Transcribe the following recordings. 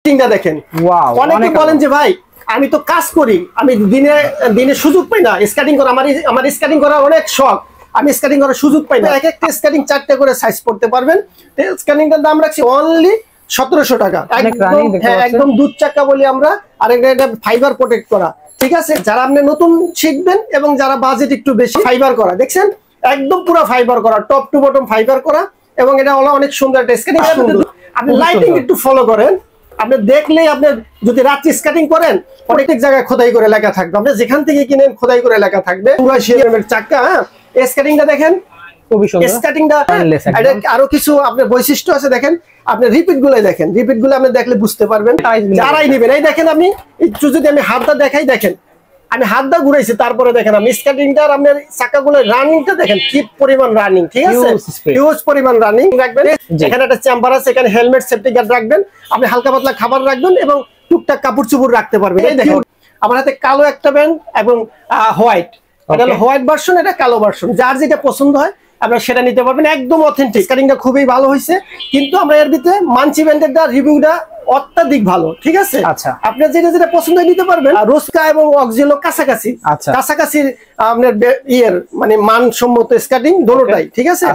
স্ক্রিনটা দেখেন। ওয়াও, অনেকে বলেন যে ভাই আমি তো কাজ করি, আমি দিনে সুযোগ পাই না স্কেটিং করা, আমার স্কেটিং করার অনেক শখ, আমি স্কেটিং করার সুযোগ পাই না। এক একটা স্কেটিং 4টা করে সাইজ করতে পারবেন। স্কেটিংটার দাম রাখছি অনলি 1700 টাকা। একদম দুধ চাকা বলি আমরা, আর এটা ফাইবার প্রোটেক্ট করা, ঠিক আছে। যারা আপনি নতুন শিখবেন এবং যারা বাজেট একটু বেশি, ফাইবার করা দেখছেন, একদম পুরো ফাইবার করা, টপ টু বটম ফাইবার করা, এবং এটা হলো অনেক সুন্দর একটা স্কেটিং। আপনি লাইটিং একটু ফলো করেন, আপনি দেখলেই আপনি যদি রাত্রি স্কেটিং করেন অনেক জায়গায় খোদাই করে লেখা থাকবে, আপনি যেখান থেকে কিনেন খোদাই করে লেখা থাকবে। 84 mm চাকা। হ্যাঁ, স্কেটিংটা দেখেন খুবই সুন্দর। স্কেটিংটা আরো কিছু আপনার বৈশিষ্ট্য আছে, দেখেন আপনি রিপিট গুলো দেখেন, রিপিট গুলো আপনি দেখলে বুঝতে পারবেন যারাই নেবেন। এই দেখেন আমি একটু যদি আমি হাতটা দেখাই, দেখেন আমি হাতটা ঘুরাইছি, তারপরে দেখেন আমি স্কেটিংটার আপনার চাকাগুলো রানিংটা দেখেন কি পরিমাণ রানিং, ঠিক আছে, হিউজ পরিমাণ রানিং রাখবেন। এখানে একটা চেম্বার আছে, এখানে হেলমেট সেফটি গার্ড রাখবেন, আপনি হালকা পাতলা খাবার রাখবেন এবং টুকটাক কাপড় চোপড় রাখতে পারবেন। এই দেখুন আমার হাতে কালো একটা ব্যান্ড এবং হোয়াইট, এটা হলো হোয়াইট ভার্সন, এটা কালো ভার্সন, যার যেটা পছন্দ হয় আপনারা সেটা নিতে পারবেন। একদম অথেন্টিক, স্কেটিংটা খুবই ভালো হয়েছে, কিন্তু আমরা এর ভিতরে মানচি ব্যান্ডের রিভিউটা অত্যাধিক ভালো, ঠিক আছে। আচ্ছা, আপনার যেটা যেটা পছন্দ নিতে পারবেন। রোস্কা এবং অক্সিলো কাছাকাছি, কাছাকাছি আপনার ইয়ের মানে মানসম্মত স্কেটিং দোনোটাই, ঠিক আছে।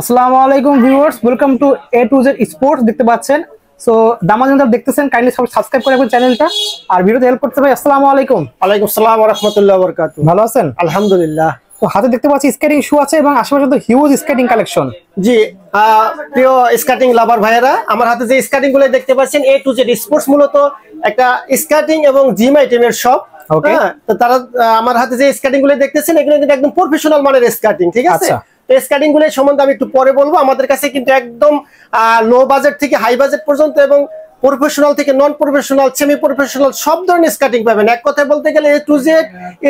আসসালামু আলাইকুম viewers, welcome to A to Z sports. দেখতে পাচ্ছেন, সো দামাজান দেখতেছেন, কাইন্ডলি সবাই সাবস্ক্রাইব করে রাখবেন চ্যানেলটা, আর ভিডিওতে হেল্প করতে ভাই। আসসালামু আলাইকুম। ওয়ালাইকুম আসসালাম ওয়া রাহমাতুল্লাহি ওয়া বারাকাতুহু। ভালো আছেন? আলহামদুলিল্লাহ। তো হাতে দেখতে পাচ্ছি স্কেটিং শু আছে এবং আশেপাশে তো হিউজ স্কেটিং কালেকশন। জি, প্রিয় স্কেটিং লাভার ভাইয়েরা, আমার হাতে যে স্কেটিং গুলো দেখতে পাচ্ছেন A to Z স্পোর্টস মূলত একটা স্কেটিং এবং জিম আইটেমের শপ। তো তারা আমার হাতে যে স্কেটিং গুলো দেখতেছেন এগুলো কিন্তু একদম প্রফেশনাল মানের স্কেটিং, ঠিক আছে। তো স্কেটিং গুলো সম্বন্ধে আমি একটু পরে বলবো। আমাদের কাছে কিন্তু একদম লো বাজেট থেকে হাই বাজেট পর্যন্ত এবং প্রফেশনাল থেকে নন প্রফেশনাল, সেমি প্রফেশনাল সব ধরনের স্কেটিং পাবেন। এক কথায় বলতে গেলে A to Z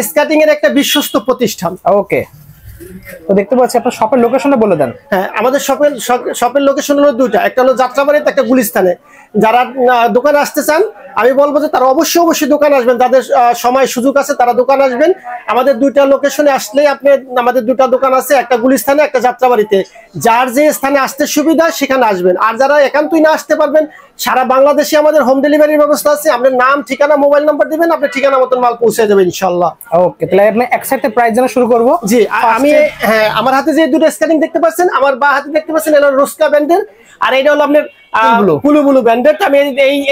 স্কেটিং এর একটা বিশ্বস্ত প্রতিষ্ঠান। ওকে, তো দেখতে পাচ্ছি আপনার শপের লোকেশনটা বলে দেন। হ্যাঁ, আমাদের শপের লোকেশন হলো দুইটা, একটা হলো যাত্রাবাড়িতে, একটা গুলিস্তানে। যারা দোকানে আসতে চান আমি বলবো যে তারা অবশ্যই দোকান আসবেন, যাদের সময় সুযোগ আছে তারা দোকান আসবেন। আমাদের দুইটা লোকেশনে আসলে আপনি, আমাদের দুইটা দোকান আছে, একটা গুলিস্তানে একটা যাত্রাবাড়িতে, যার যে স্থানে আসতে সুবিধা সেখানে আসবেন। আর যারা একান্তই না আসতে পারবেন, সারা বাংলাদেশে আমাদের হোম ডেলিভারির ব্যবস্থা আছে। আপনার নাম, ঠিকানা, মোবাইল নাম্বার দিবেন, আপনি ঠিকানা মতন মাল পৌঁছে যাবে ইনশাআল্লাহ। ওকে, তাহলে আপনি একসাথে প্রাইস জানা শুরু করব। জি, আমি হ্যাঁ, আমার হাতে যে দুটো স্কেটিং দেখতে পাচ্ছেন, আমার বা হাতে দেখতে পাচ্ছেন, এটা রোস্কা ব্র্যান্ডের, আর এটা হলো আপনার ব্লু ব্র্যান্ডের। আমি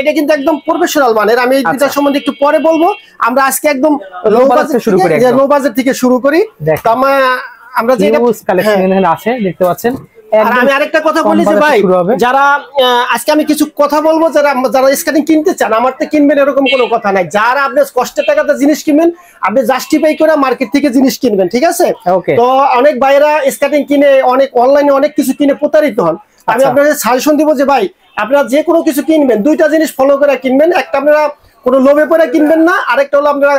এটা কিন্তু একদম প্রফেশনাল মানের। আমি এই দুটার সম্বন্ধে একটু পরে বলবো। আমরা আজকে একদম লো বাজেট থেকে শুরু করি। আমরা যে কালেকশন আছে দেখতে পাচ্ছেন। আর আমি আরেকটা কথা বলি যে ভাই, যারা আজকে আমি কিছু কথা বলবো, যারা স্কেটিং কিনতে চান আমার তো কিনবেন এরকম কোনো কথা নাই। যারা আপনি কষ্টের টাকাতে জিনিস কিনবেন, আপনি জাস্টিফাই করে মার্কেট থেকে জিনিস কিনবেন, ঠিক আছে। তো অনেক ভাইরা স্কেটিং কিনে অনেক অনলাইনে অনেক কিছু কিনে প্রতারিত হন। আমি আপনাদের সাজেশন দিব যে ভাই, আপনারা যে কোনো কিছু কিনবেন দুইটা জিনিস ফলো করে কিনবেন। একটা আপনারা কোনো লোভে পরে কিনবেন না, আরেকটা হলো আপনারা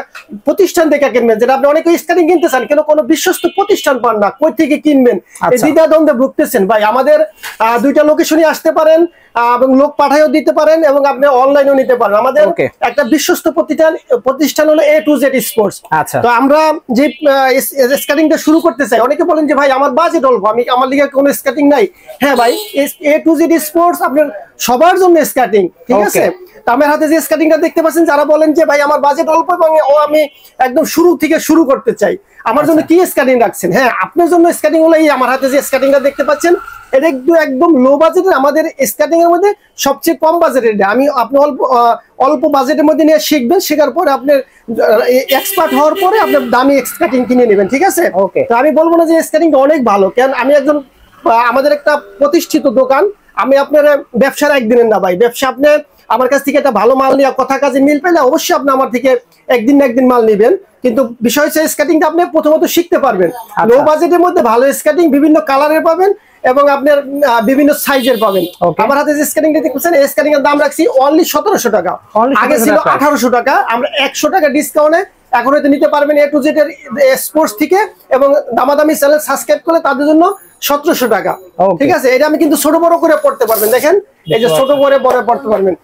প্রতিষ্ঠান দেখে কিনবেন। যেটা আপনি অনেকে স্কেটিং কিনতে চান কিন্তু কোনো বিশ্বস্ত প্রতিষ্ঠান পান না, কই থেকে কিনবেন এই দ্বিধাদ্বন্দ্বে ভুগতেছেন। ভাই আমাদের দুইটা লোকেশনে আসতে পারেন এবং লোক পাঠাইও দিতে পারেন এবং আপনি অনলাইনেও নিতে পারেন। আমাদের একটা বিশ্বস্ত প্রতিষ্ঠান হলো A to Z স্পোর্টস। তো আমরা যে স্কেটিংটা শুরু করতে চাই, অনেকে বলেন যে ভাই আমার বাজেট অল্প, আমার লিগে কোনো স্কেটিং নাই। হ্যাঁ ভাই, A to Z স্পোর্টস আপনার সবার জন্য স্কেটিং, ঠিক আছে। আমার হাতে যে স্কেটিংটা দেখতে পাচ্ছেন, যারা বলেন যে ভাই আমার বাজেট অল্প এবং আমি একদম শুরু থেকে শুরু করতে চাই, আমার জন্য কি স্কেটিং রাখছেন? হ্যাঁ, আপনার জন্য স্কেটিং হলো এই আমার হাতে যে স্কেটিংটা দেখতে পাচ্ছেন, এটা একদম লো বাজেটের। আমাদের স্কেটিং এর মধ্যে সবচেয়ে কম বাজেটের। আপনি অল্প বাজেটের মধ্যে নিয়ে শিখবেন, শেখার পরে আপনার এক্সপার্ট হওয়ার পরে আপনার দামি স্কেটিং কিনে নেবেন, ঠিক আছে। তো আমি বলবো না যে স্কেটিংটা অনেক ভালো, কেন আমি একজন, আমাদের একটা প্রতিষ্ঠিত দোকান। আমি আপনার ব্যবসার একদিনের না ভাই, ব্যবসা আপনি আমার কাছ থেকে একটা ভালো মাল নিয়ে কথা কাজে মিল পেলে অবশ্যই আপনি আমার থেকে একদিন না একদিন মাল নেবেন। কিন্তু বিষয় হচ্ছে স্কেটিংটা আপনি প্রথমত শিখতে পারবেন। লো বাজেটের মধ্যে ভালো স্কেটিং বিভিন্ন কালারের পাবেন এবং আপনার বিভিন্ন সাইজের পাবেন। আমার হাতে যে স্কেটিংটা দেখছেন, এই স্কেটিং এর দাম রাখছি অনলি 1700 টাকা। আগে ছিল 1800 টাকা। আমরা 100 টাকা ডিসকাউন্টে এখন হয়তো নিতে পারবেন A to Z স্পোর্টস থেকে, এবং দামাদামি চ্যানেল সাবস্ক্রাইব করলে তাদের জন্য 1700 টাকা, ঠিক আছে। এটা আমি কিন্তু ছোট বড় করে পড়তে পারবেন, দেখেন এই যে ছোট করে বড় পড়তে পারবেন।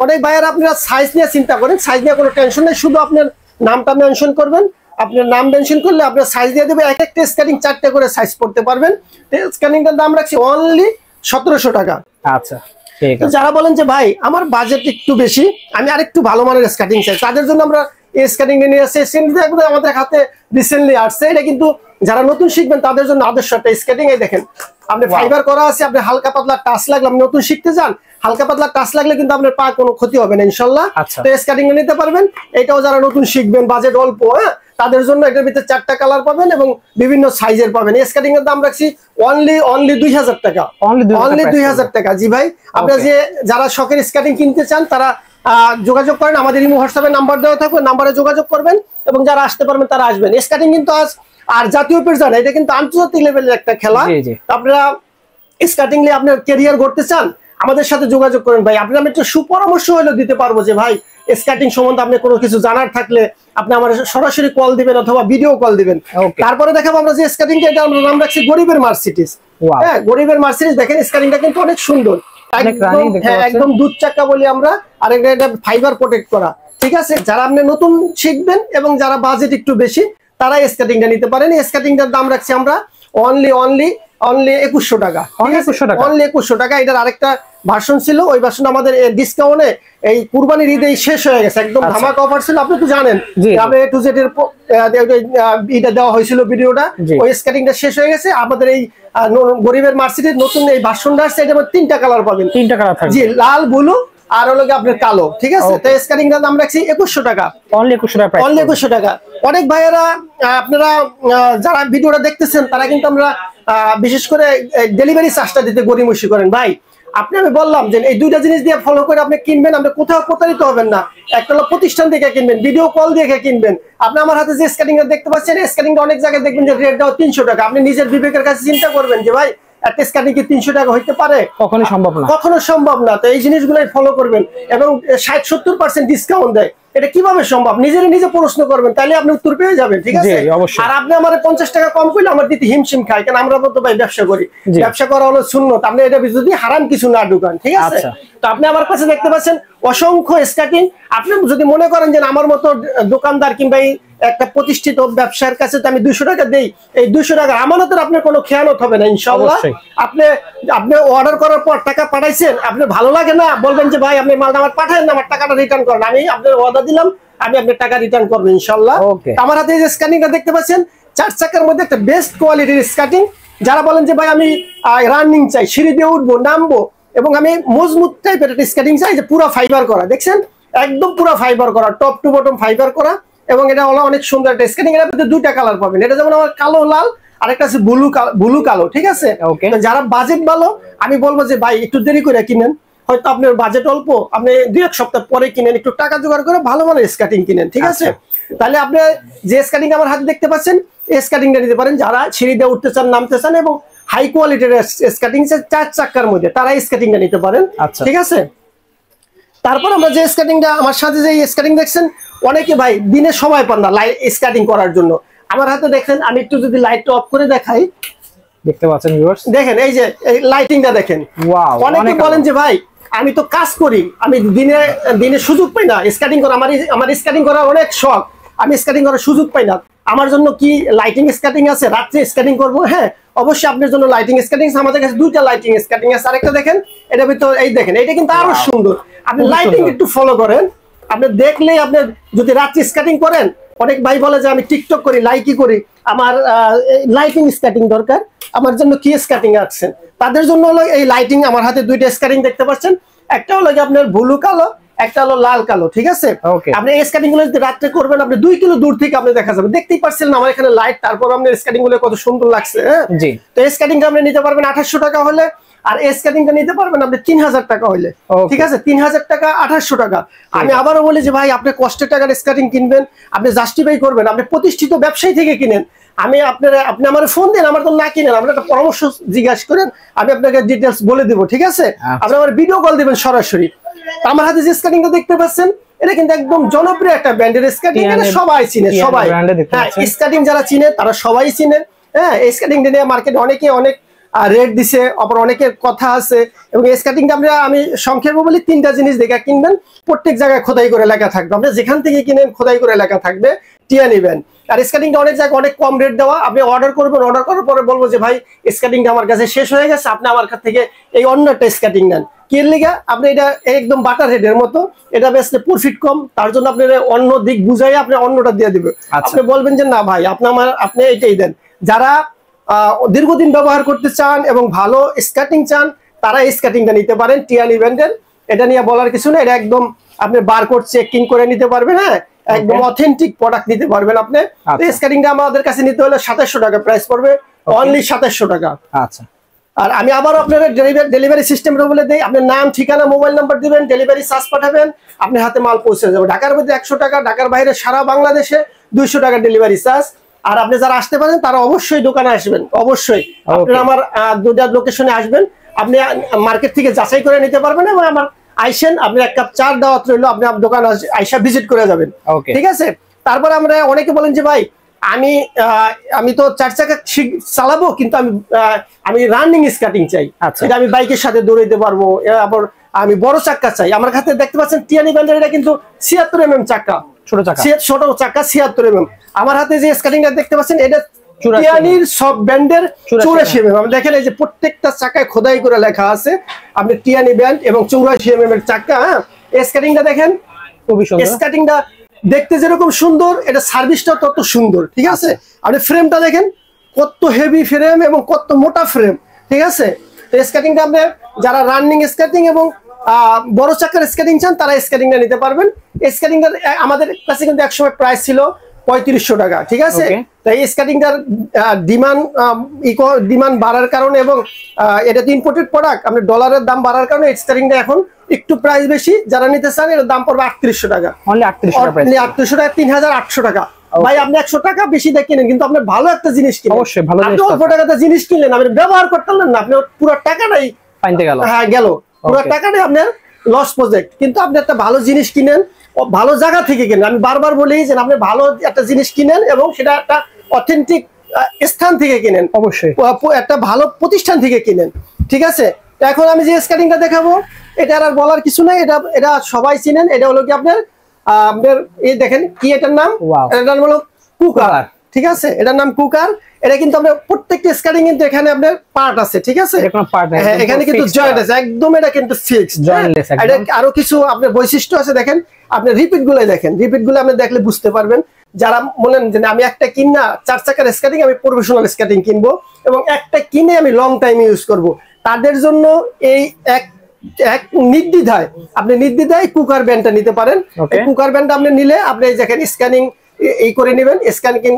অনেক ভাইয়ের আপনারা সাইজ নিয়ে চিন্তা করেন, সাইজ নিয়ে কোনো টেনশন নেই, শুধু আপনার নামটা মেনশন করবেন। আপনার নাম মেনশন করলে আপনার সাইজ দিয়ে দেবে, এক একটা স্কেটিং 4টা করে সাইজ পড়তে পারবেন। স্কেটিংটার দাম রাখছি অনলি 1700 টাকা। আচ্ছা, যারা বলেন যে ভাই আমার বাজেট একটু বেশি, আমি আরেকটু ভালো মানের স্কার্টিং চাই, তাদের জন্য আমরা এই স্কার্টিং নিয়ে আসছে। আমাদের হাতে রিসেন্টলি আসছে। এটা কিন্তু যারা নতুন শিখবেন তাদের জন্য আদর্শ একটা স্কার্টিং। এই দেখেন আপনি ফাইবার করা আছে, আপনি হালকা পাতলা টাচ লাগলে, আপনি নতুন শিখতে যান, হালকা পাতলা টাচ লাগলে কিন্তু আপনার পা কোনো ক্ষতি হবে না ইনশাল্লাহ। তো স্কার্টিং নিতে পারবেন। এটাও যারা নতুন শিখবেন, বাজেট অল্প, হ্যাঁ, তাদের জন্য এটার ভিতরে 4টা কালার পাবেন এবং বিভিন্ন সাইজের পাবেন। এই স্কার্টিং এর দাম রাখছি অনলি 2000 টাকা। অনলি 2000 টাকা। জি ভাই, আপনারা যারা শখের স্কার্টিং কিনতে চান তারা যোগাযোগ করেন, আমাদের ইমো হোয়াটসঅ্যাপে নাম্বার দেওয়া থাকবে, নাম্বারে যোগাযোগ করবেন এবং যারা আসতে পারবেন তারা আসবেন। স্কার্টিং কিন্তু আজ আর জাতীয় পর্যায়ে না, এটা কিন্তু আন্তর্জাতিক লেভেলের একটা খেলা। আপনারা স্কার্টিং নিয়ে আপনার ক্যারিয়ার গড়তে চান, আমাদের সাথে যোগাযোগ করেন ভাই। আপনার আমি একটু সুপরামর্শ হলেও দিতে পারবো যে ভাই স্কার্টিং সম্বন্ধে আপনি কোনো কিছু জানার থাকলে আপনি আমার সরাসরি কল দিবেন অথবা ভিডিও কল দিবেন। তারপরে দেখাবো আমরা যে স্কার্টিংটা, এটা আমরা নাম রাখছি গরিবের মার্সিডিজ। হ্যাঁ, গরিবের মার্সিডিজ। দেখেন স্কার্টিংটা কিন্তু অনেক সুন্দর, একদম দুধ চাকা বলি আমরা। আর এটা ফাইবার প্রোটেক্ট করা, ঠিক আছে। যারা আপনি নতুন শিখবেন এবং যারা বাজেট একটু বেশি তারা স্কার্টিংটা নিতে পারেন। স্কার্টিংটার দাম রাখছি আমরা অনলি 2100 টাকা। অনলি 2100 টাকা। এটার আরেকটা ভার্সন ছিল, ওই ভার্সন আমাদের ডিসকাউন্টে এই কুরবানির ঈদে শেষ হয়ে গেছে, একদম ধামাকা অফার ছিল। আপনি তো জানেন আমি A to Z এর এটা দেওয়া হয়েছিল ভিডিওটা, ওই স্কার্টিংটা শেষ হয়ে গেছে। আমাদের এই গরিবের মার্সিডিজ নতুন এই ভার্সনটা আসছে, এটা 3টা কালার পাবেন। 3টা কালার থাকবে, জি, লাল, ব্লু আর হলো আপনার কালো, ঠিক আছে। তো স্কার্টিংটার দাম রাখছি 2100 টাকা। অনলি 2100 টাকা। অনেক ভাইয়েরা আপনারা যারা ভিডিওটা দেখতেছেন তারা কিন্তু আমরা বিশেষ করে ডেলিভারি চার্জটা দিতে গড়িমসি করেন ভাই। আমি বললাম যে এই দুইটা জিনিস দিয়ে ফলো করে আপনি কিনবেন, আপনি কোথাও প্রতারিত হবেন না। একটা হলো প্রতিষ্ঠান থেকে কিনবেন, ভিডিও কল দিয়ে কিনবেন। আপনি আমার হাতে যে স্কার্টিংটা দেখতে পাচ্ছেন, স্কার্টিংটা অনেক জায়গায় দেখবেন যে রেট দাও 300 টাকা। আপনি নিজের বিবেকের কাছে চিন্তা করবেন যে ভাই একটা স্কার্টিং কি 300 টাকা হইতে পারে? কখনো সম্ভব না, কখনো সম্ভব না। তো এই জিনিসগুলোই ফলো করবেন এবং 60-70% ডিসকাউন্ট দেয়। এটা কিভাবে সম্ভব? নিজে প্রশ্ন করবেন, তাহলে আপনি উত্তর পেয়ে যাবেন, ঠিক আছে। আর আপনি আমার 50 টাকা কম করলে আমার দিতে হিমশিম খায়, কারণ আমরা তো ভাই ব্যবসা করি, ব্যবসা করা হলো সুন্নত। আপনি এটা যদি হারাম কিছু না ঢুকান, ঠিক আছে। তো আপনি আমার কাছে দেখতে পাচ্ছেন অসংখ্য স্কার্টিং। আপনি যদি মনে করেন যে আমার মতো দোকানদার কিংবা একটা প্রতিষ্ঠিত ব্যবসার কাছে তো আমি 200 টাকা দেই, এই 200 টাকা আমানতের আপনার কোনো খেয়ানত হবে না ইনশাআল্লাহ। আপনি অর্ডার করার পর টাকা পাঠাইছেন, আপনার ভালো লাগে না, বলবেন যে ভাই আপনি মালটা আমার পাঠান না, আমার টাকাটা রিটার্ন করেন। আমি আপনার অর্ডার দিলাম, আমি আপনার টাকা রিটার্ন করবো ইনশাআল্লাহ। আমার হাতে যে স্কার্টিংটা দেখতে পাচ্ছেন 4 চাকার মধ্যে একটা বেস্ট কোয়ালিটির স্কার্টিং। যারা বলেন যে ভাই আমি রানিং চাই, সিঁড়ি দিয়ে উঠবো নামবো এবং আমি মজবুত টাইপের একটা স্কার্টিং চাই, যে পুরো ফাইবার করা, দেখছেন একদম পুরো ফাইবার করা, টপ টু বটম ফাইবার করা এবং এটা হলো অনেক সুন্দর একটা স্কার্টিং। এর মধ্যে 2টা কালার পাবেন, এটা যেমন আমার কালো লাল আর একটা আছে ব্লু কালো, ঠিক আছে। যারা বাজেট ভালো আমি বলবো যে ভাই একটু দেরি করে কিনেন, হয়তো আপনার বাজেট অল্প, আপনি 2-1 সপ্তাহ পরে কিনেন, একটু টাকা জোগাড় করে ভালো মানের স্কার্টিং কিনেন, ঠিক আছে। তাহলে আপনি যে স্কার্টিং আমার হাতে দেখতে পাচ্ছেন এই স্কার্টিংটা নিতে পারেন। যারা সিঁড়ি দিয়ে উঠতে চান, নামতে চান এবং হাই কোয়ালিটির স্কার্টিং 4 চাকার মধ্যে, তারা এই স্কার্টিংটা নিতে পারেন, ঠিক আছে। তারপর আমরা যে স্কার্টিংটা আমার সাথে যে স্কার্টিং দেখছেন, অনেকে ভাই দিনে সময় পান না স্কার্টিং করার জন্য। আমার হাতে দেখেন, আমি একটু যদি লাইটটা অফ করে দেখাই, দেখতে পাচ্ছেন ভিউয়ার্স, দেখেন এই যে লাইটিংটা দেখেন। অনেকে বলেন যে ভাই আমি তো কাজ করি, আমি দিনে সুযোগ পাই না স্কার্টিং করা, আমার স্কার্টিং করার অনেক শখ, আমি স্কার্টিং করার সুযোগ পাই না। আমার জন্য কি লাইটিং স্কার্টিং আছে, রাত্রে স্কার্টিং করবো? হ্যাঁ, অবশ্যই আপনার জন্য লাইটিং স্কার্টিং আমাদের কাছে 2টা লাইটিং স্কার্টিং আছে। আরেকটা দেখেন, এটা ভিতর এই দেখেন, এটা কিন্তু আরো সুন্দর। আপনি লাইটিং একটু ফলো করেন, আপনি দেখলেই আপনি যদি রাত্রে স্কার্টিং করেন, অনেক ভাই বলে যে আমি টিকটক করি, লাইকি করি, আমার লাইটিং স্কার্টিং দরকার, আমার জন্য কি স্কার্টিং আছেন, তাদের জন্য হলো এই লাইটিং। আমার হাতে 2টা স্কার্টিং দেখতে পাচ্ছেন, একটা হলো আপনার ব্লু কালো, একটা হলো লাল কালো, ঠিক আছে। আপনি এই স্কার্টিং গুলো যদি রাত্রে করবেন, আপনি 2 কিলো দূর থেকে আপনি দেখা যাবে, দেখতেই পাচ্ছেন আমার এখানে লাইট, তারপর আপনার স্কার্টিং গুলো কত সুন্দর লাগছে। হ্যাঁ, তো এই স্কার্টিংটা আপনি নিতে পারবেন 2800 টাকা হলে, আর এই স্কার্টিংটা নিতে পারবেন আপনি 3000 টাকা হলে, ঠিক আছে। 3000 টাকা 2800 টাকা। আমি আবারও বলি যে ভাই আপনি কষ্টের টাকার স্কার্টিং কিনবেন, আপনি জাস্টিফাই করবেন, আপনি প্রতিষ্ঠিত ব্যবসায়ী থেকে কিনেন। আপনি আমার ফোন দেন, আমার তো না কিনেন, আপনি একটা পরামর্শ জিজ্ঞাসা করেন, আমি আপনাকে ডিটেলস বলে দেবো, ঠিক আছে। আপনি আমার ভিডিও কল দিবেন সরাসরি। আমার হাতে যে স্কার্টিংটা দেখতে পাচ্ছেন, এটা কিন্তু একদম জনপ্রিয় একটা ব্র্যান্ডের স্কার্টিং, এটা সবাই চিনে, সবাই। হ্যাঁ, স্কার্টিং যারা চিনে তারা সবাই চিনে। হ্যাঁ, এই স্কার্টিং নিয়ে মার্কেটে অনেকে অনেক রেট দিছে, আবার অনেকের কথা আছে। এবং এই স্কার্টিংটা আমি সংক্ষেপে বলি, 3টা জিনিস দেখে কিনবেন। প্রত্যেক জায়গায় খোদাই করে লেখা থাকবে, আপনি যেখান থেকে কিনেন খোদাই করে লেখা থাকবে, টিয়া নেবেন। আর স্কেটিংটা অনেক জায়গায় অনেক কম রেট দেওয়া, আপনি অর্ডার করবেন, অর্ডার করার পরে বলবো যে ভাই স্কেটিংটা আমার কাছে শেষ হয়ে গেছে, আপনি আমার কাছ থেকে এই অন্য একটা স্কেটিং নেন। কি লিগা আপনি এটা একদম বাটার হেডের মতো, এটা বেশ প্রফিট কম, তার জন্য আপনি অন্য দিক বুঝাই আপনি অন্যটা দিয়ে দিবেন। আপনি বলবেন যে না ভাই আপনি এইটাই দেন। যারা দীর্ঘদিন ব্যবহার করতে চান এবং ভালো স্কেটিং চান তারা এই স্কেটিংটা নিতে পারেন টিয়ানি ব্র্যান্ডের। এটা নিয়ে বলার কিছু না, এটা একদম আপনি বারকোড চেকিং করে নিতে পারবেন। হ্যাঁ, একদম অথেন্টিক প্রোডাক্ট নিতে পারবেন আপনি। এই স্কেটিংটা আমাদের কাছে নিতে হলে 2700 টাকা প্রাইস পড়বে, অনলি 2700 টাকা। আচ্ছা, আর আমি আবার আপনার ডেলিভারি সিস্টেমটা বলে দিই, আপনার নাম, ঠিকানা, মোবাইল নাম্বার দিবেন, ডেলিভারি চার্জ পাঠাবেন, আপনার হাতে মাল পৌঁছে যাবে। ঢাকার মধ্যে 100 টাকা, ঢাকার বাইরে সারা বাংলাদেশে 200 টাকা ডেলিভারি চার্জ। আর আপনি যারা আসতে পারেন তারা অবশ্যই দোকানে আসবেন, অবশ্যই আপনারা আমার দুটা লোকেশনে আসবেন, আপনি মার্কেট থেকে যাচাই করে নিতে পারবেন এবং আমার আইসেন, আপনি এক কাপ চার দাওয়াত রইলো, আপনি দোকান আইসা ভিজিট করে যাবেন। ঠিক আছে। তারপর আমরা অনেকে বলেন যে ভাই আমি তো 4 চাকা চালাবো কিন্তু আমি রানিং স্কেটিং চাই, এটা আমি বাইকের সাথে দৌড়াইতে পারবো, আবার আমি বড় চাকা চাই। আমার কাছে দেখতে পাচ্ছেন টিয়ানি ব্র্যান্ডের, এটা কিন্তু 76 mm চাকা, ছোট চাকা 76 mm। আমার হাতে যে স্কেটিংটা দেখতে পাচ্ছেন এটা টিয়ানির সব ব্র্যান্ডের 84 mm। দেখেন এই যে প্রত্যেকটা চাকায় খোদাই করে লেখা আছে আপনি টিয়ানি ব্র্যান্ড এবং 84 mm এর চাকা। হ্যাঁ, স্কেটিংটা দেখেন, খুবই সুন্দর। স্কেটিংটা দেখতে যেরকম সুন্দর, এটা সার্ভিসটা তত সুন্দর। ঠিক আছে, আপনি ফ্রেমটা দেখেন কত হেভি ফ্রেম এবং কত মোটা ফ্রেম। ঠিক আছে, তো স্কেটিংটা আপনি যারা রানিং স্কেটিং এবং বড় চাকার স্কেটিং চান তারা স্কেটিংটা নিতে পারবেন। স্কেটিংটা আমাদের কাছে কিন্তু একসময় প্রাইস ছিল 3500 টাকা। ঠিক আছে, তাই এই স্কেটিংটার ডিমান্ড বাড়ার কারণে এবং এটা তো ইম্পোর্টেড প্রোডাক্ট, আপনি ডলারের দাম বাড়ার কারণে স্কেটিংটা এখন একটু প্রাইস বেশি। যারা নিতে চান এর দাম পড়বে 3800 টাকা, অনলি 3800 টাকা, 3800 টাকা। ভাই আপনি 100 টাকা বেশি দিয়ে কিনেন কিন্তু আপনি ভালো একটা জিনিস কিনেন, অবশ্যই ভালো জিনিস। অল্প টাকাতে জিনিস কিনলেন, আপনি ব্যবহার করতে পারলেন না, আপনি পুরো টাকাটাই পাইতে গেল। হ্যাঁ, গেল পুরো টাকাটাই আপনার লস প্রজেক্ট। কিন্তু আপনি একটা ভালো জিনিস কিনেন, ভালো জায়গা থেকে কিনেন। আমি বারবার বলি যে আপনি ভালো একটা জিনিস কিনেন এবং সেটা একটা অথেন্টিক স্থান থেকে কিনেন, অবশ্যই একটা ভালো প্রতিষ্ঠান থেকে কিনেন। ঠিক আছে, এখন আমি যে স্কেটিংটা দেখাবো এটা আর বলার কিছু নাই, এটা সবাই চিনেন। এটা হলো কি আপনার এই দেখেন কি এটার নাম, এটার নাম হলো কুকার। ঠিক আছে, এটার নাম কুকার। এটা কিন্তু আপনার প্রত্যেকটা স্কেটিং কিন্তু এখানে আপনার পার্ট আছে। ঠিক আছে, এখানে কিন্তু জয়েন্ট আছে, একদম এটা কিন্তু ফিক্সড। এটা আরো কিছু আপনার বৈশিষ্ট্য আছে, দেখেন আপনি রিপিট গুলো দেখেন, রিপিট গুলো আপনি দেখলে বুঝতে পারবেন। যারা বলেন যে আমি একটা কিনা 4 চাকার স্কেটিং আমি প্রফেশনাল স্কেটিং কিনবো এবং একটা কিনে আমি লং টাইম ইউজ করব, তাদের জন্য এই এক নির্দ্বিধায় আপনি কুকার ব্যান্ডটা নিতে পারেন। এই কুকার ব্যান্ডটা আপনি নিলে আপনি দেখেন স্ক্যানিং এই করে নেবেন, স্ক্যানিং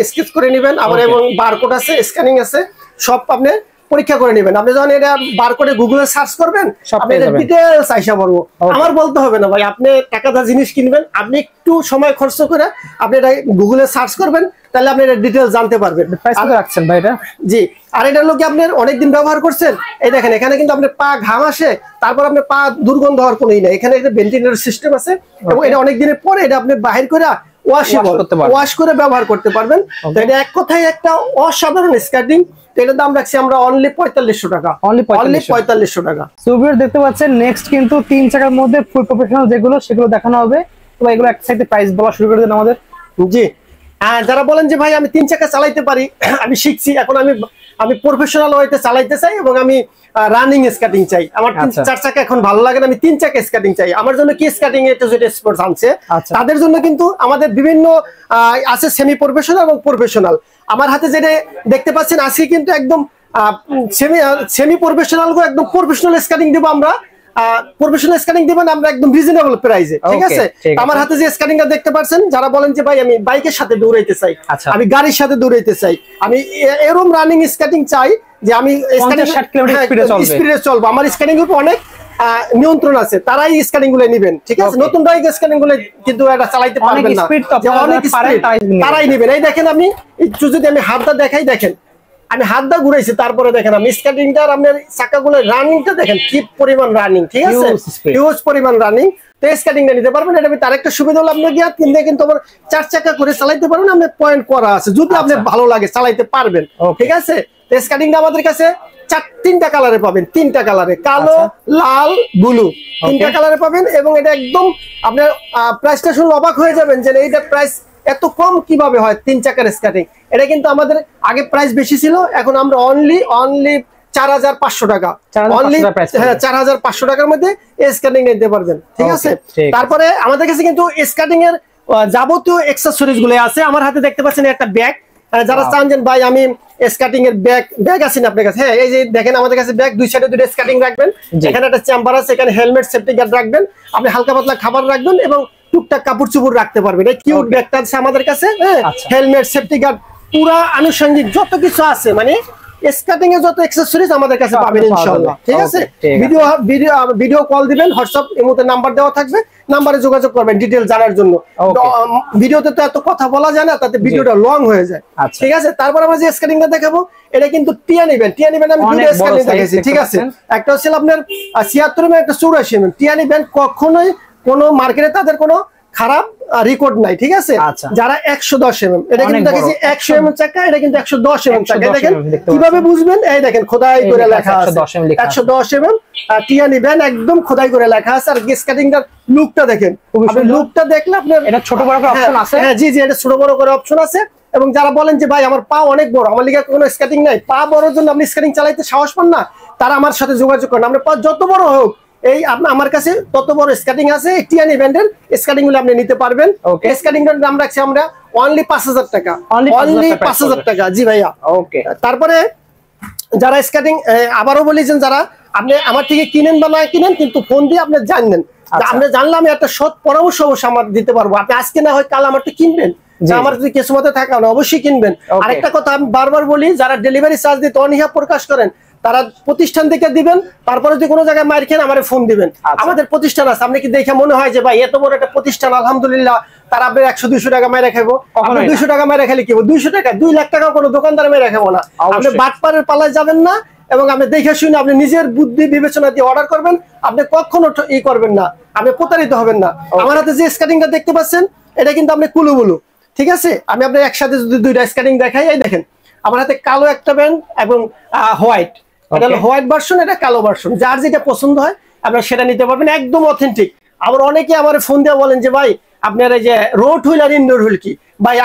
স্কেচ করে নেবেন, আবার এবং বারকোড আছে, স্ক্যানিং আছে, সব আপনি পরীক্ষা করে নেবেন। আপনি যখন এটা বারকোডে গুগলে সার্চ করবেন আপনি এটা ডিটেইলস আইসা পড়বো, আমার বলতে হবে না ভাই। আপনি টাকাটা জিনিস কিনবেন, আপনি একটু সময় খরচ করে আপনি এটা গুগলে সার্চ করবেন, তাহলে আপনি এটা ডিটেইলস জানতে পারবেন। প্রাইস কত রাখছেন ভাই এটা? জি, আর এটা লোকে আপনি অনেকদিন ব্যবহার করছেন, এই দেখেন এখানে কিন্তু আপনার পা ঘাম আসে, তারপর আপনার পা দুর্গন্ধ হওয়ার কোনোই নাই। এখানে একটা ভেন্টিলেটর সিস্টেম আছে এবং এটা অনেক দিনের পরে এটা আপনি বাহির করে ওয়াশ করে ব্যবহার করতে পারবেন। তো এটা এক কথায় একটা অসাধারণ স্কেটিং। এটার দাম রাখছি আমরা অনলি 4500 টাকা, অনলি 4500 টাকা। সো ভিউয়ার দেখতে পাচ্ছেন নেক্সট কিন্তু 3 চাকার মধ্যে ফুল প্রফেশনাল যেগুলো সেগুলো দেখানো হবে। তো এগুলো এক সাইডে প্রাইস বলা শুরু করে দেন আমাদের। জি, যারা বলেন যে ভাই আমি 3 চাকা চালাইতে পারি, আমি শিখছি, এখন আমি প্রফেশনাল ওয়েতে চালাইতে চাই এবং আমি রানিং স্কেটিং চাই, আমার 4 চাকা এখন ভালো লাগে না, আমি 3 চাকা স্কেটিং চাই। আমার জন্য কি স্কেটিং স্পোর্টস আনছে, তাদের জন্য কিন্তু আমাদের বিভিন্ন আছে সেমি প্রফেশনাল এবং প্রফেশনাল। আমার হাতে যেটা দেখতে পাচ্ছেন আজকে কিন্তু একদম সেমি প্রফেশনাল একদম প্রফেশনাল স্কেটিং দেবো আমরা। প্রফেশনাল স্কেটিং দিবেন আমরা একদম রিজনেবল প্রাইসে। ঠিক আছে, আমার হাতে যে স্কেটিংটা দেখতে পাচ্ছেন, যারা বলেন যে ভাই আমি বাইকের সাথে দৌড়াইতে চাই, আমি গাড়ির সাথে দৌড়াইতে চাই, আমি এরকম রানিং স্কেটিং চাই যে আমি স্পিডে চলবো, আমার স্কেটিং উপর অনেক নিয়ন্ত্রণ আছে, তারাই স্কেটিং গুলো নিবেন। ঠিক আছে, নতুন বাইক স্কেটিং গুলো কিন্তু এটা চালাইতে পারবেন না, অনেক স্পিড তারাই নিবেন। এই দেখেন আমি একটু যদি আমি হাতটা দেখাই, দেখেন আমি হাতটা ঘুরাইছি, তারপরে দেখেন আমি স্কেটিংটার আপনার চাকাগুলো রানিংটা দেখেন কি পরিমাণ রানিং। ঠিক আছে, হিউজ পরিমাণ রানিং। তো স্কেটিংটা নিতে পারবেন। এটা তার একটা সুবিধা হলো আপনি গিয়ে কিনলে কিন্তু আবার 4 চাকা করে চালাইতে পারবেন, আপনার পয়েন্ট করা আছে, যদি আপনার ভালো লাগে চালাইতে পারবেন। ঠিক আছে, তো স্কেটিংটা আমাদের কাছে 3টা কালারে পাবেন, 3টা কালারে, কালো, লাল, ব্লু, 3টা কালারে পাবেন। এবং এটা একদম আপনার প্রাইসটা শুনলে অবাক হয়ে যাবেন যে এইটা প্রাইস এত কম কিভাবে হয় 3 চাকার স্কেটিং। এটা কিন্তু আমাদের আগে প্রাইস বেশি ছিল, এখন আমরা অনলি 4500 টাকা, অনলি 4500 টাকার মধ্যে স্কেটিং নিতে পারবেন, ঠিক আছে। তারপরে আমাদের কাছে কিন্তু স্কেটিং এর যাবতীয় অ্যাকসেসরিজ গুলো আছে। আমার হাতে দেখতে পাচ্ছেন একটা ব্যাগ, যারা চান যে ভাই আমি স্কেটিং এর ব্যাগ আছে না আপনার কাছে, হ্যাঁ এই যে দেখেন আমাদের কাছে ব্যাগ, দুই সাইডে দুটো স্কেটিং রাখবেন, এখানে একটা চেম্বার আছে, এখানে হেলমেট সেফটি গার্ড রাখবেন, আপনি হালকা পাতলা খাবার রাখবেন এবং টুকটাক কাপড় চোপড় রাখতে পারবেন। এই কিউট ব্যাগটা আছে আমাদের কাছে, হ্যাঁ হেলমেট সেফটি গার্ড পুরা আনুষঙ্গিক যত কিছু আছে, মানে স্কেটিং এর যত অ্যাকসেসরিজ আমাদের কাছে পাবেন ইনশাআল্লাহ, ঠিক আছে। ভিডিও কল দিবেন, হোয়াটসঅ্যাপ এমতে নাম্বার দেওয়া থাকবে, নাম্বারে যোগাযোগ করবেন ডিটেইলস জানার জন্য। ভিডিওতে তো এত কথা বলা যায় না, তাতে ভিডিওটা লং হয়ে যায়, ঠিক আছে। তারপর আমরা যে স্কেটিংটা দেখাবো এটা কিন্তু টিয়ান ইভেন্ট আমি দুটো স্কেটিং দেখাইছি, ঠিক আছে। একটা হচ্ছে আপনার 76 mm, একটা 84 mm। টিয়ান ইভেন্ট কখনোই কোনো মার্কেটে তাদের কোনো খারাপ রেকর্ড নাই, ঠিক আছে। যারা 110 mm, এটা কিন্তু দেখেছি 100 mm চাকা, এটা কিন্তু 110 mm চাকা। দেখেন কিভাবে বুঝবেন, এই দেখেন খোদাই করে লেখা আছে 110 mm টিয়ান ইভেন্ট, একদম খোদাই করে লেখা আছে। আর স্কেটিংটার লুকটা দেখেন, আপনি লুকটা দেখলে আপনার এটা ছোট বড় করে অপশন আছে, হ্যাঁ জি এটা ছোট বড় করে অপশন আছে। এবং যারা বলেন যে ভাই আমার পা অনেক বড়, আমার লিগে কোনো স্কেটিং নাই, পা বড়র জন্য আপনি স্কেটিং চালাইতে সাহস পান না, তারা আমার সাথে যোগাযোগ করেন। আপনার পা যত বড় হোক, এই আমার কাছে তত বড় স্কেটিং আছে। টিয়ান ইভেন্টের স্কেটিং গুলো আপনি নিতে পারবেন। স্কেটিং এর দাম রাখছি আমরা অনলি 5000 টাকা, অনলি 5000 টাকা, জি ভাইয়া। ওকে, তারপরে যারা স্কেটিং, আবারও বলি যে যারা আপনি আমার থেকে কিনেন বা না কিনেন, কিন্তু ফোন দিয়ে আপনি জানেন, আপনি জানলে আমি একটা সৎ পরামর্শ অবশ্যই আমার দিতে পারবো। আপনি আজকে না হয় কাল আমার তো কিনবেন, আমার যদি কিসমতে থাকে অবশ্যই কিনবেন। আরেকটা কথা আমি বারবার বলি, যারা ডেলিভারি চার্জ দিতে অনীহা প্রকাশ করেন, তারা প্রতিষ্ঠান থেকে দিবেন, তারপরে যদি কোনো জায়গায় মার খেন আমার ফোন দিবেন। আমাদের প্রতিষ্ঠান আছে, আপনি কি দেখে মনে হয় যে ভাই এত বড় একটা প্রতিষ্ঠান আলহামদুলিল্লাহ, তারা আপনার 100-200 টাকা মেরে খাবো? 200 টাকা মেরে খেলে কি 200 টাকা 2 লাখ টাকা কোনো দোকানদার মেরে খাবো না। আপনি বাটপারের পালায় যাবেন না, এবং আপনি দেখে শুনে আপনি নিজের বুদ্ধি বিবেচনা দিয়ে অর্ডার করবেন, আপনি কখনো ই করবেন না, আপনি প্রতারিত হবেন না। আমার হাতে যে স্কেটিংটা দেখতে পাচ্ছেন, এটা কিন্তু আপনি কুলুবুলু, ঠিক আছে। আমি আপনার একসাথে যদি দুইটা স্কেটিং দেখাই, এই দেখেন আমার হাতে কালো একটা ব্যান্ড এবং হোয়াইট, এটা হলো হোয়াইট ভার্সন, এটা কালো ভার্সন। যার যেটা পছন্দ হয় আপনারা সেটা নিতে পারবেন, একদম অথেন্টিক। আবার অনেকে আমার ফোন দিয়ে বলেন যে ভাই আপনার এই যে রোড হুইল আর ইনডোর হুইল কি? ভাই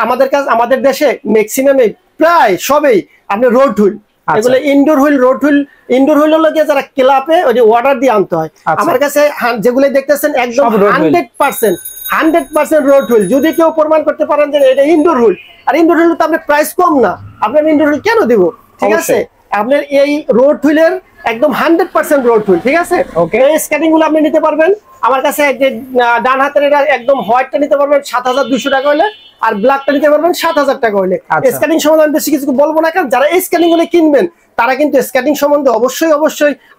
আমাদের দেশে ম্যাক্সিমামে প্রায় সবেই আপনি রোড হুইল, এগুলো indoor wheel, road wheel. Indoor wheel হলো গিয়ে যারা ক্লাবে ওই যে অর্ডার দিয়ে আনতে হয়। আমার কাছে যেগুলো দেখতেছেন একদম 100% রোড হুইল। যদি কেউ প্রমাণ করতে পারেন যে এটা ইনডোর হুইল, আর ইনডোর হুইল তো আপনার প্রাইস কম না, আপনার ইনডোর হুইল কেন দিব, ঠিক আছে। আপনার এই রোড হুইলের একদম 100% রোড হুইল, ঠিক আছে। এই স্কেটিং গুলো আপনি নিতে পারবেন আমার কাছে। ডান হাতের এটা একদম হোয়াইটটা নিতে পারবেন 7200 টাকা হলে, আর ব্ল্যাকটা নিতে পারবেন 7000 টাকা হলে। স্কেটিং সম্বন্ধে আমি বেশি কিছু বলবো না, কারণ যারা এই স্কেটিং গুলো কিনবেন তারা কিন্তু স্কেটিং সম্বন্ধে অবশ্যই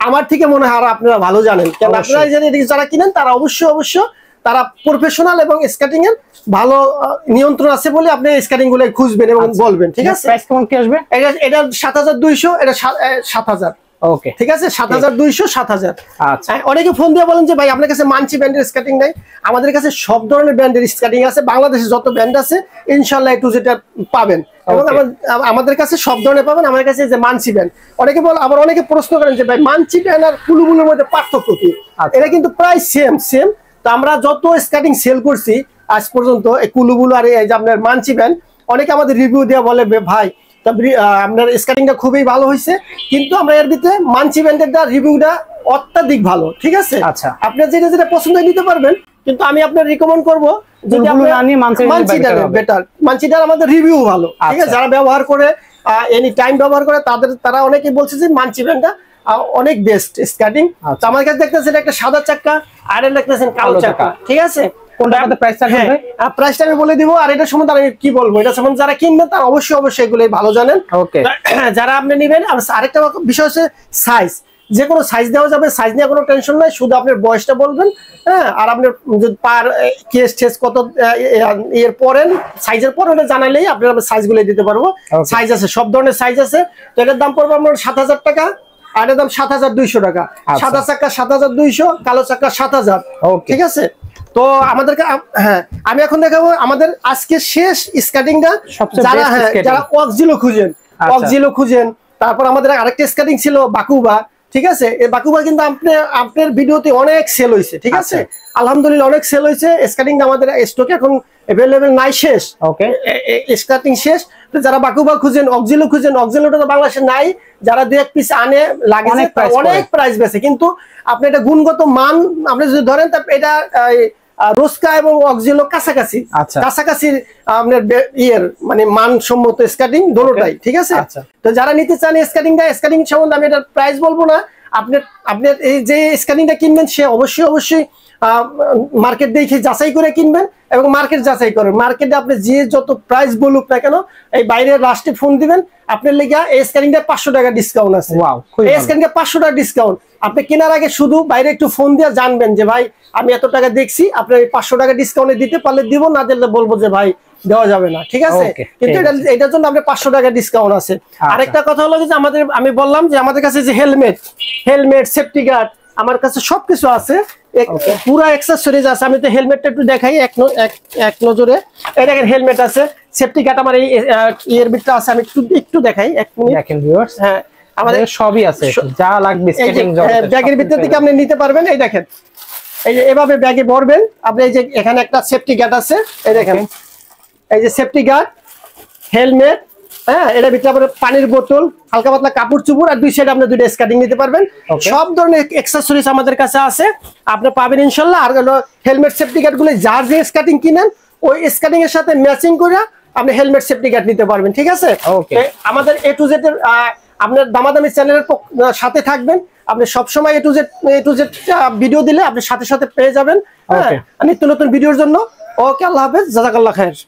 আমার থেকে মনে হয় আর আপনারা ভালো জানেন, কারণ আপনারা যারা কিনেন তারা অবশ্যই তারা প্রফেশনাল এবং স্কেটিং এর ভালো নিয়ন্ত্রণ আছে বলে আপনি স্কেটিং গুলো খুঁজবেন এবং বলবেন, ঠিক আছে। প্রাইস কেমন কি আসবে? এটা 7200, এটা 7000। ওকে, ঠিক আছে, 7200 7000। আচ্ছা, অনেকে ফোন দিয়ে বলেন যে ভাই আপনার কাছে মানচি ব্র্যান্ডের স্কেটিং নাই। আমাদের কাছে সব ধরনের ব্র্যান্ডের স্কেটিং আছে, বাংলাদেশে যত ব্র্যান্ড আছে ইনশাআল্লাহ একটু যেটা পাবেন, এবং আমাদের কাছে সব ধরনের পাবেন। আমার কাছে যে মানচি ব্র্যান্ড, আবার অনেকে প্রশ্ন করেন যে ভাই মানচি ব্র্যান্ড আর কুলুবুলুর মধ্যে পার্থক্য কি? এটা কিন্তু প্রায় সেম। তো আমরা যত স্কেটিং সেল করছি আজ পর্যন্ত, এই কুলুবুলু আর এই যে আপনার মানচি ব্র্যান্ড, অনেকে আমাদের রিভিউ দিয়ে বলে ভাই আপনার স্কেটিংটা খুবই ভালো হয়েছে, কিন্তু আমরা এর ভিতরে মানচি ব্র্যান্ডের রিভিউটা অত্যাধিক ভালো, ঠিক আছে। আচ্ছা, আপনি যেটা পছন্দ নিতে পারবেন, কিন্তু আমি আপনার রিকমেন্ড করবো যদি বেটার। মানচিটার আমাদের রিভিউ ভালো, ঠিক আছে। যারা ব্যবহার করে এনি টাইম ব্যবহার করে তারা অনেকে বলছে যে মানচি ব্র্যান্ডটা অনেক বেস্ট স্কেটিং। তো আমার কাছে দেখতেছেন একটা সাদা চাকা, আর দেখতেছেন কালো চাকা, ঠিক আছে। প্রাইসটা আমি বলে দিব, আর এটা সম্বন্ধে আমি কি বলবো, এটা সম্বন্ধে যারা কিনবেন তারা অবশ্যই এগুলো ভালো জানেন। যারা আপনি নেবেন, আরেকটা বিষয় হচ্ছে সাইজ, যে কোনো সাইজ দেওয়া যাবে, সাইজ নিয়ে কোনো টেনশন নাই, শুধু আপনার বয়সটা বলবেন, হ্যাঁ। আর আপনার যদি পার কেস কত এর পরেন সাইজের পর ওটা জানালেই আপনার সাইজগুলো দিতে পারবো। সাইজ আছে, সব ধরনের সাইজ আছে। তো এটার দাম পড়বে আপনার 7000 টাকা, আর এটার দাম 7200 টাকা। সাদা চাকা 7200, কালো চাকা 7000, ঠিক আছে। তো আমাদেরকে, হ্যাঁ আমি এখন দেখাবো আমাদের আজকে শেষ স্কেটিংটা। যারা অক্সিলো খুঁজেন, তারপর আমাদের আরেকটা স্কেটিং ছিল বাকুবা, ঠিক আছে। এই বাকুবা কিন্তু আপনার ভিডিওতে অনেক সেল হয়েছে, ঠিক আছে। আলহামদুলিল্লাহ অনেক সেল হয়েছে। স্কার্টিং আমাদের স্টকে এখন अवेलेबल নাই, শেষ। ওকে, স্কার্টিং শেষ। যারা বাকুবা খুঁজেন, অক্সিলো খুঁজেন, অক্সিলোটা তো বাংলাদেশে নাই, যারা দুই এক পিস আনে লাগে অনেক প্রাইস বেশি, কিন্তু আপনি এটা গুণগত মান আপনি যদি ধরেন এটা রোস্কা এবং অক্সিলো কাছাকাছি, কাছাকাছির আপনার ইয়ের মানে মানসম্মত স্কার্টিং দুটোটাই, ঠিক আছে। তো যারা নিতে চান স্কার্টিংটা, স্কার্টিং সম্বন্ধে আমি এটার প্রাইস বলবো না, আপনার এই যে স্কার্টিংটা কিনবেন সে অবশ্যই মার্কেট দেখে যাচাই করে কিনবেন এবং মার্কেট যাচাই করেন। মার্কেটে আপনি যে যত প্রাইস বলুক না কেন, এই বাইরের লাস্টে ফোন দিবেন, আপনার লেগে এই স্ক্যানিংটা 500 টাকা ডিসকাউন্ট আছে। এই স্ক্যানিংটা 500 টাকা ডিসকাউন্ট। আপনি কেনার আগে শুধু বাইরে একটু ফোন দিয়ে জানবেন যে ভাই আমি এত টাকা দেখছি, আপনার 500 টাকা ডিসকাউন্টে দিতে পারলে দিব, না দিলে বলবো যে ভাই দেওয়া যাবে না, ঠিক আছে। কিন্তু এটার জন্য আপনার 500 টাকা ডিসকাউন্ট আছে। আরেকটা কথা হলো যে আমি বললাম যে আমাদের কাছে যে হেলমেট, সেফটি গার্ড, আমার কাছে সবকিছু আছে, পুরো অ্যাকসেসরিজ আছে। আমি তো হেলমেটটা একটু দেখাই এক নজরে। এই দেখেন হেলমেট আছে, সেফটি গার্ড আমার এই এর ভিতরে আছে, আমি একটু দেখাই, এক মিনিট দেখেন ভিউয়ার্স। হ্যাঁ, আমাদের সবই আছে, যা লাগবে স্কেটিং ব্যাগের ভিতর থেকে আপনি নিতে পারবেন। এই দেখেন, এই যে এভাবে ব্যাগে ভরবেন আপনি, এই যে এখানে একটা সেফটি গার্ড আছে, এই দেখেন, এই যে সেফটি গার্ড, হেলমেট, হ্যাঁ, এর ভিতরে আবার পানির বোতল, হালকা পাতলা কাপড় চুপড়, আর দুই সাইডে আপনি দুইটা স্কার্টিং নিতে পারবেন। সব ধরনের অ্যাকসেসরিজ আমাদের কাছে আছে, আপনি পাবেন ইনশাআল্লাহ। আর হলো হেলমেট, সেফটি গার্ড গুলো যার যে স্কার্টিং কিনেন ওই স্কার্টিং এর সাথে ম্যাচিং করে আপনি হেলমেট, সেফটি গার্ড নিতে পারবেন, ঠিক আছে। আমাদের A to Z এর আপনার দামাদামি চ্যানেলের সাথে থাকবেন, আপনি সবসময় A to Z ভিডিও দিলে আপনি সাথে সাথে পেয়ে যাবেন নিত্য নতুন ভিডিওর জন্য। ওকে, আল্লাহ হাফেজ, জাযাকাল্লাহ খায়ের।